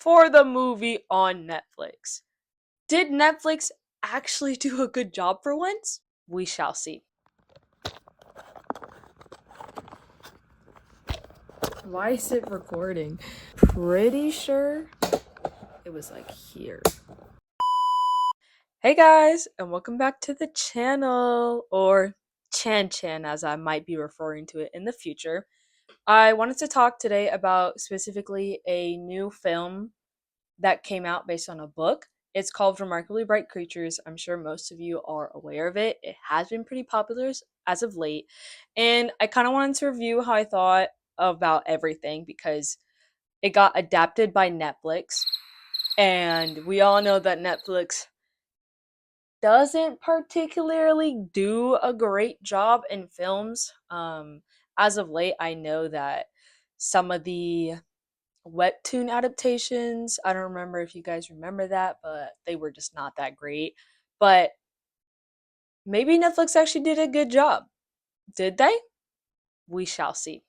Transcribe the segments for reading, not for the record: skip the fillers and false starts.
for the movie on Netflix. Did Netflix actually do a good job for once? We shall see. Why is it recording? Pretty sure it was like here. Hey guys, and welcome back to the channel, or Chan Chan as I might be referring to it in the future. I wanted to talk today about specifically a new film that came out based on a book. It's called Remarkably Bright Creatures. I'm sure most of you are aware of it. It has been pretty popular as of late. And I kind of wanted to review how I thought about everything because it got adapted by Netflix. And we all know that Netflix doesn't particularly do a great job in films. As of late, I know that some of the webtoon adaptations. I don't remember if you guys remember that, but they were just not that great. But maybe Netflix actually did a good job. Did they? We shall see.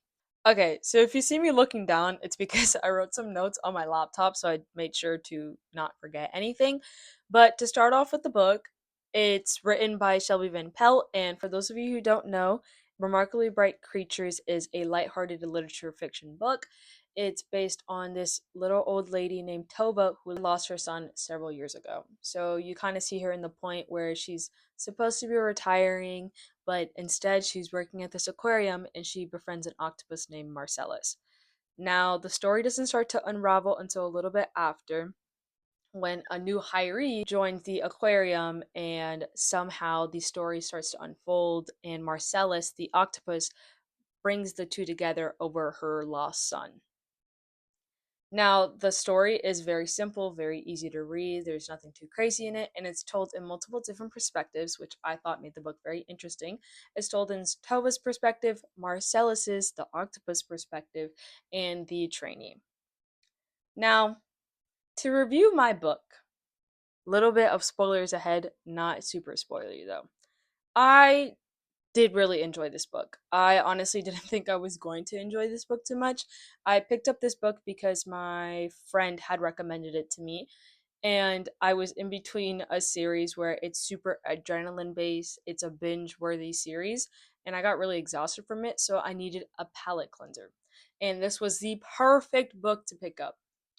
Okay, so if you see me looking down, it's because I wrote some notes on my laptop, so I made sure to not forget anything. But to start off with the book, it's written by Shelby Van Pelt, and for those of you who don't know, Remarkably Bright Creatures is a lighthearted literature fiction book. It's based on this little old lady named Tova who lost her son several years ago. So you kind of see her in the point where she's supposed to be retiring, but instead she's working at this aquarium and she befriends an octopus named Marcellus. Now, the story doesn't start to unravel until a little bit after when a new hiree joins the aquarium and somehow the story starts to unfold and Marcellus, the octopus, brings the two together over her lost son. Now, the story is very simple, very easy to read. There's nothing too crazy in it, and it's told in multiple different perspectives, which I thought made the book very interesting. It's told in Tova's perspective, Marcellus's, the octopus perspective, and the trainee. Now, to review my book, little bit of spoilers ahead, not super spoilery though. I did really enjoy this book. I honestly didn't think I was going to enjoy this book too much. I picked up this book because my friend had recommended it to me, and I was in between a series where it's super adrenaline based, it's a binge worthy series, and I got really exhausted from it, so I needed a palate cleanser. And this was the perfect book to pick up.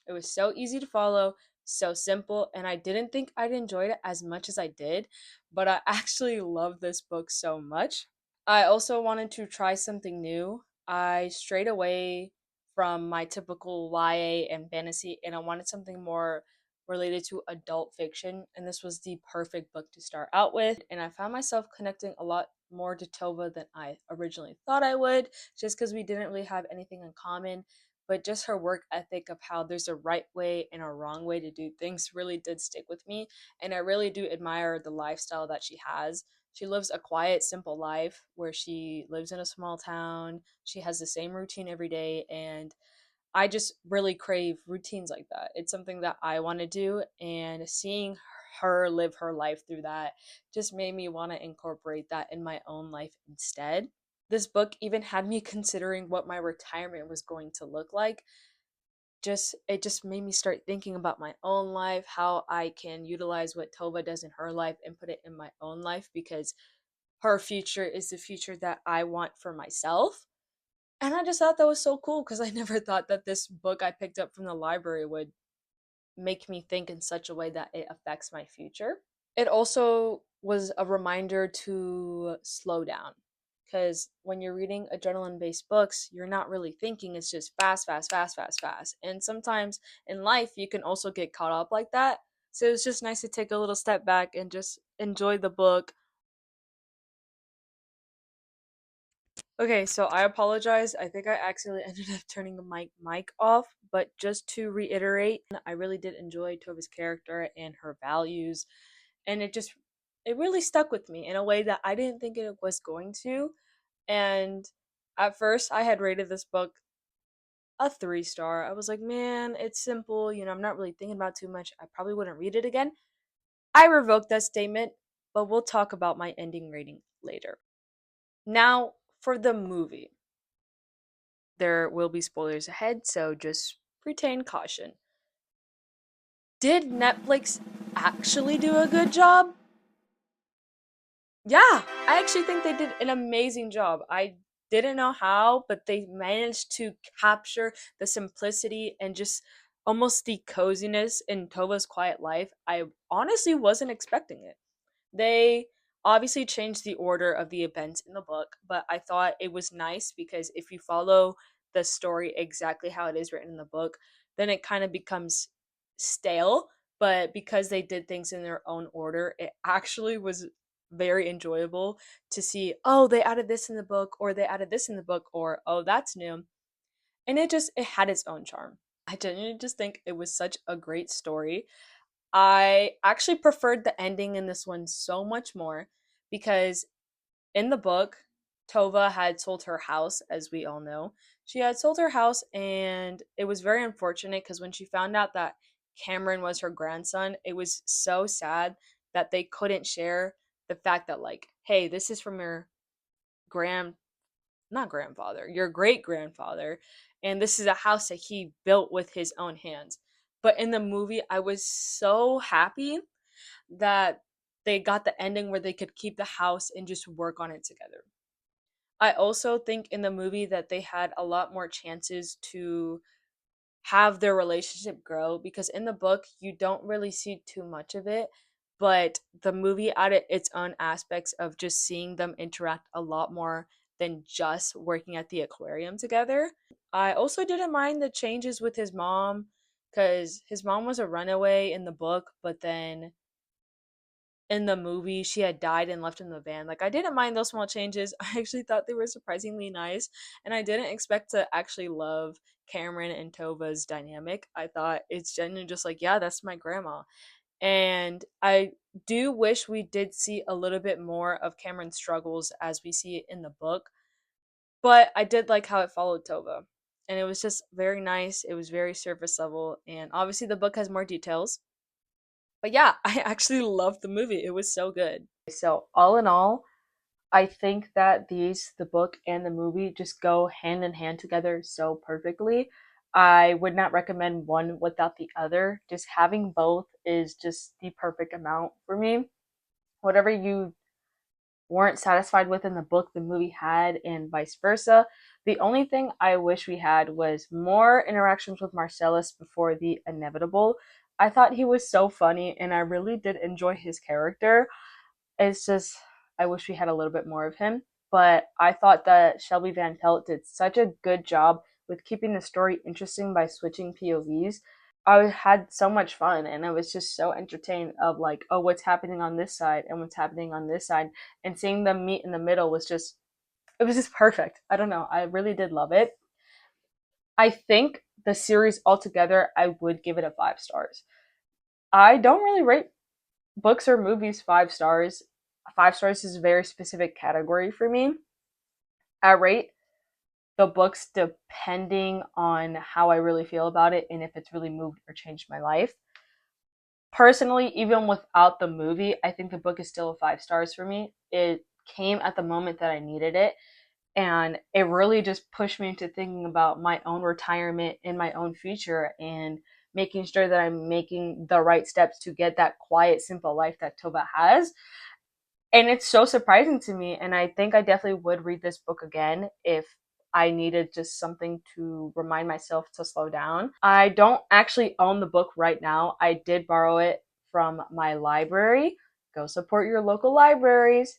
It was so easy to follow, so simple, and I didn't think I'd enjoyed it as much as I did, but I actually love this book so much. I also wanted to try something new. I strayed away from my typical YA and fantasy, and I wanted something more related to adult fiction, and this was the perfect book to start out with. And I found myself connecting a lot more to Tova than I originally thought I would, just because we didn't really have anything in common. But just her work ethic of how there's a right way and a wrong way to do things really did stick with me. And I really do admire the lifestyle that she has. She lives a quiet, simple life where she lives in a small town. She has the same routine every day, and I just really crave routines like that. It's something that I want to do, and seeing her live her life through that just made me want to incorporate that in my own life instead. This book even had me considering what my retirement was going to look like. Just made me start thinking about my own life, how I can utilize what Tova does in her life and put it in my own life, because her future is the future that I want for myself. And I just thought that was so cool because I never thought that this book I picked up from the library would make me think in such a way that it affects my future. It also was a reminder to slow down, because when you're reading adrenaline based books, you're not really thinking, it's just fast, fast, fast, fast, fast. And sometimes in life, you can also get caught up like that. So it's just nice to take a little step back and just enjoy the book. Okay, so I apologize. I think I accidentally ended up turning the mic off, but just to reiterate, I really did enjoy Tova's character and her values, and it really stuck with me in a way that I didn't think it was going to. And at first, I had rated this book a 3 star. I was like, man, it's simple. I'm not really thinking about too much. I probably wouldn't read it again. I revoked that statement, but we'll talk about my ending rating later. Now, for the movie. There will be spoilers ahead, so just retain caution. Did Netflix actually do a good job? Yeah, I actually think they did an amazing job. I didn't know how, but they managed to capture the simplicity and just almost the coziness in Tova's quiet life. I honestly wasn't expecting it. They obviously changed the order of the events in the book, but I thought it was nice because if you follow the story exactly how it is written in the book, then it kind of becomes stale. But because they did things in their own order, it actually was very enjoyable to see, oh, they added this in the book, or they added this in the book, or oh, that's new. And it had its own charm. I genuinely just think it was such a great story. I actually preferred the ending in this one so much more because in the book, Tova had sold her house, as we all know. She had sold her house, and it was very unfortunate because when she found out that Cameron was her grandson, it was so sad that they couldn't share the fact that, like, hey, this is from your grand, not grandfather, your great grandfather, and this is a house that he built with his own hands. But in the movie, I was so happy that they got the ending where they could keep the house and just work on it together. I also think in the movie that they had a lot more chances to have their relationship grow because in the book you don't really see too much of it, but the movie added its own aspects of just seeing them interact a lot more than just working at the aquarium together. I also didn't mind the changes with his mom because his mom was a runaway in the book, but then in the movie she had died and left in the van. Like I didn't mind those small changes. I actually thought they were surprisingly nice, and I didn't expect to actually love Cameron and Tova's dynamic. I thought it's genuinely just like, yeah, that's my grandma. And I do wish we did see a little bit more of Cameron's struggles as we see it in the book, but I did like how it followed Tova. And it was just very nice. It was very surface level, and obviously the book has more details, but yeah, I actually loved the movie. It was so good. So, all in all, I think that the book and the movie, just go hand in hand together so perfectly. I would not recommend one without the other. Just having both is just the perfect amount for me. Whatever you weren't satisfied with in the book, the movie had, and vice versa. The only thing I wish we had was more interactions with Marcellus before the inevitable. I thought he was so funny, and I really did enjoy his character. It's just, I wish we had a little bit more of him. But I thought that Shelby Van Pelt did such a good job with keeping the story interesting by switching POVs. I had so much fun and I was just so entertained of like, oh, what's happening on this side and what's happening on this side, and seeing them meet in the middle was just, it was just perfect. I don't know. I really did love it. I think the series altogether, I would give it a 5 stars. I don't really rate books or movies 5 stars. 5 stars is a very specific category for me. I rate the books depending on how I really feel about it and if it's really moved or changed my life. Personally, even without the movie, I think the book is still a 5 stars for me. It came at the moment that I needed it, and it really just pushed me into thinking about my own retirement and my own future and making sure that I'm making the right steps to get that quiet, simple life that Tova has. And it's so surprising to me, and I think I definitely would read this book again if I needed just something to remind myself to slow down. I don't actually own the book right now. I did borrow it from my library. Go support your local libraries.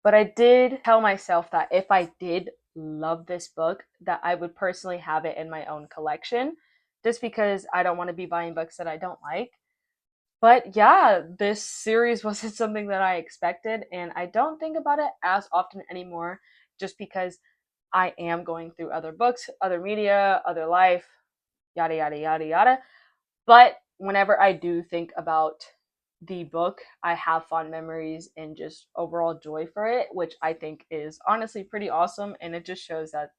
But I did tell myself that if I did love this book, that I would personally have it in my own collection, just because I don't want to be buying books that I don't like. But yeah, this series wasn't something that I expected, and I don't think about it as often anymore just because I am going through other books, other media, other life, yada, yada, yada, yada. But whenever I do think about the book, I have fond memories and just overall joy for it, which I think is honestly pretty awesome, and it just shows that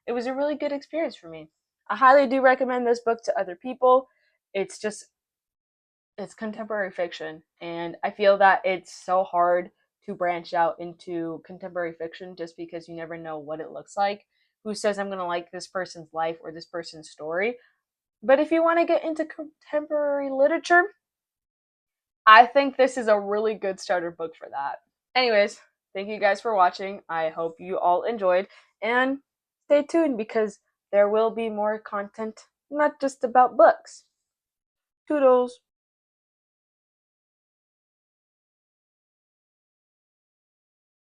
it was a really good experience for me. I highly do recommend this book to other people. It's just, it's contemporary fiction, and I feel that it's so hard to branch out into contemporary fiction just because you never know what it looks like. Who says I'm going to like this person's life or this person's story? But if you want to get into contemporary literature, I think this is a really good starter book for that. Anyways, thank you guys for watching. I hope you all enjoyed, and stay tuned because there will be more content, not just about books. Toodles!